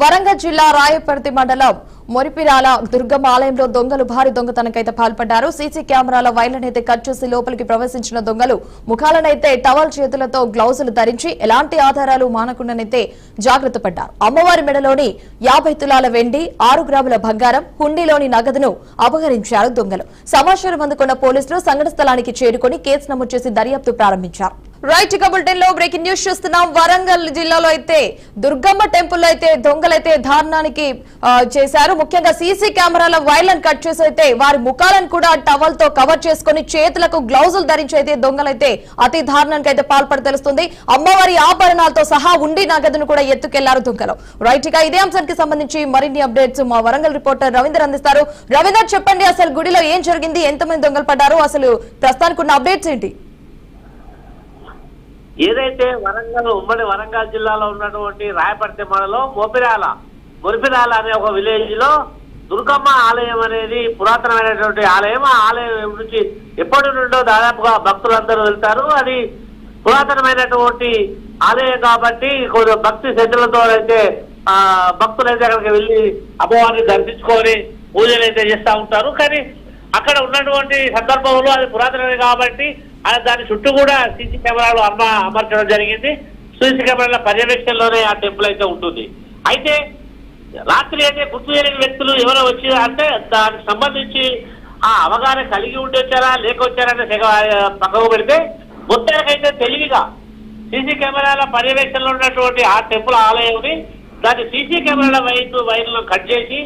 వరంగల్ జిల్లా రాయపర్తి మండలం మొరిపిరాల దుర్గమ్మ ఆలయంలో దొంగలు భారీ దొంగతనంకైతే పాల్పడ్డారు. సీసీ కెమెరాల వైర్లనైతే కట్ చేసి లోపలికి ప్రవేశించిన దొంగలు ముఖాలనైతే టవల్ చేతులతో గ్లౌజులు ధరించి ఎలాంటి ఆధారాలు మానకుండానైతే జాగ్రత్త పడ్డారు. అమ్మవారి మెడలోని 50 తులాల వెండి, 6 గ్రాముల బంగారం, హుండీలోని నగదును అపహరించారు దొంగలు. సమాచారం అందుకున్న పోలీసులు సంఘటన స్థలానికి చేరుకుని కేసు నమోదు చేసి దర్యాప్తు ప్రారంభించారు. రైట్ ఇక బులెటిన్ లో బ్రేకింగ్ న్యూస్ చూస్తున్నాం. వరంగల్ జిల్లాలో అయితే దుర్గమ్మ టెంపుల్ అయితే దొంగలైతే దారుణానికి చేశారు. ముఖ్యంగా సీసీ కెమెరాల వైర్లను కట్ చేసి అయితే వారి ముఖాలను కూడా టవల్ తో కవర్ చేసుకుని చేతులకు గ్లౌజులు ధరించి అయితే దొంగలైతే అతి దారుణానికి అయితే పాల్పడి తెలుస్తుంది. అమ్మవారి ఆభరణాలతో సహా ఉండి నగదును కూడా ఎత్తుకెళ్లారు దొంగలు. రైట్ ఇక ఇదే అంశానికి సంబంధించి మరిన్ని అప్డేట్స్ మా వరంగల్ రిపోర్టర్ రవీందర్ అందిస్తారు. రవీందర్ చెప్పండి, అసలు గుడిలో ఏం జరిగింది, ఎంతమంది దొంగలు పడ్డారు, అసలు ప్రస్తుతానికి ఉన్న అప్డేట్స్ ఏంటి? ఏదైతే ఉమ్మడి వరంగల్ జిల్లాలో ఉన్నటువంటి రాయపర్తి మండలం మొరిపిరాల అనే ఒక విలేజ్ లో దుర్గమ్మ ఆలయం అనేది పురాతనమైనటువంటి ఆలయం. ఆ ఆలయం నుంచి ఎప్పటి నుండో దాదాపుగా భక్తులందరూ వెళ్తారు. అది పురాతనమైనటువంటి ఆలయం కాబట్టి కొంచెం భక్తి శ్రద్ధలతో అయితే భక్తులైతే అక్కడికి వెళ్ళి అమ్మవారిని దర్శించుకొని పూజలు అయితే చేస్తూ ఉంటారు. కానీ అక్కడ ఉన్నటువంటి సందర్భంలో అది పురాతనమే కాబట్టి దాని చుట్టూ కూడా సీసీ కెమెరాలు అమర్చడం జరిగింది. సీసీ కెమెరాల పర్యవేక్షణలోనే ఆ టెంపుల్ అయితే ఉంటుంది. అయితే రాత్రి అయితే గుర్తు చేయని వ్యక్తులు ఎవరో వచ్చి అంటే దానికి సంబంధించి ఆ అవగాహన కలిగి ఉండి వచ్చారా లేకొచ్చారనే పక్కకు పెడితే మొత్తానికైతే తెలివిగా సీసీ కెమెరాల పర్యవేక్షణలో ఉన్నటువంటి ఆ టెంపుల్ ఆలయంని దాని సీసీ కెమెరాల వైర్లను కట్ చేసి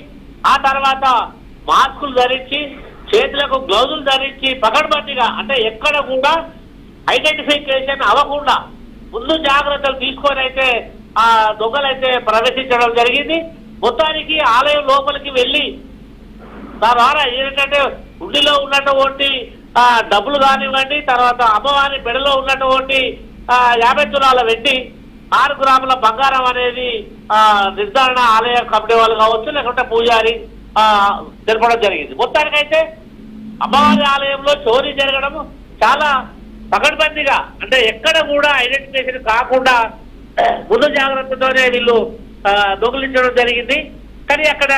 ఆ తర్వాత మాస్కులు ధరించి చేతులకు గ్లౌజులు ధరించి పకడ్బందీగా అంటే ఎక్కడ కూడా ఐడెంటిఫికేషన్ అవ్వకుండా ముందు జాగ్రత్తలు తీసుకొని అయితే ఆ దొంగలైతే ప్రవేశించడం జరిగింది. మొత్తానికి ఆలయం లోపలికి వెళ్ళి తర్వాత ఏంటంటే ఉండిలో ఉన్నటువంటి డబ్బులు కానివ్వండి, తర్వాత అమ్మవారి మెడలో ఉన్నటువంటి 50 తులాల వెండి, 6 గ్రాముల బంగారం అనేది నిర్ధారణ ఆలయ కమిటీ వాళ్ళు కావచ్చు లేకుంటే పూజారి తెలపడం జరిగింది. మొత్తానికైతే అమ్మవారి ఆలయంలో చోరీ జరగడం చాలా పకడ్బందీగా అంటే ఎక్కడ కూడా ఐడెంటిఫికేషన్ కాకుండా ముందు జాగ్రత్తతోనే వీళ్ళు దొంగిలించడం జరిగింది. కానీ అక్కడ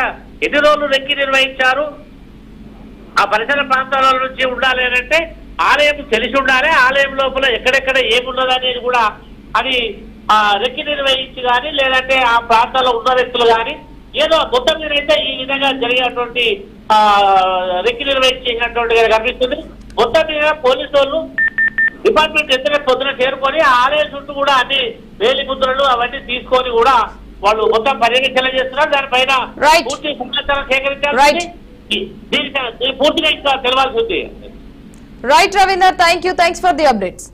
ఎన్ని రోజులు రెక్కి నిర్వహించారు, ఆ పరిసర ప్రాంతాల నుంచి ఉండాలి అంటే ఆలయం తెలిసి ఉండాలి. ఆలయం లోపల ఎక్కడెక్కడ ఏమున్నదనేది కూడా అది రెక్కి నిర్వహించి కానీ లేదంటే ఆ ప్రాంతాల్లో ఉన్న వ్యక్తులు కానీ ఏదో మొత్తం మీద అయితే ఈ విధంగా జరిగినటువంటి రెక్కి నిర్వహించినటువంటి కనిపిస్తుంది. మొత్తం మీద పోలీసు వాళ్ళు డిపార్ట్మెంట్ ఎంత పొద్దున చేరుకొని ఆలయం చుట్టూ కూడా అన్ని వేలి ముద్రలు అవన్నీ తీసుకొని కూడా వాళ్ళు మొత్తం పర్యవేక్షణ చేస్తున్నారు. దానిపైన పూర్తి సమాచారం సేకరించాల్సి దీనికి పూర్తిగా ఇంకా తెలవాల్సి ఉంది. Right Ravinder, thanks for the updates.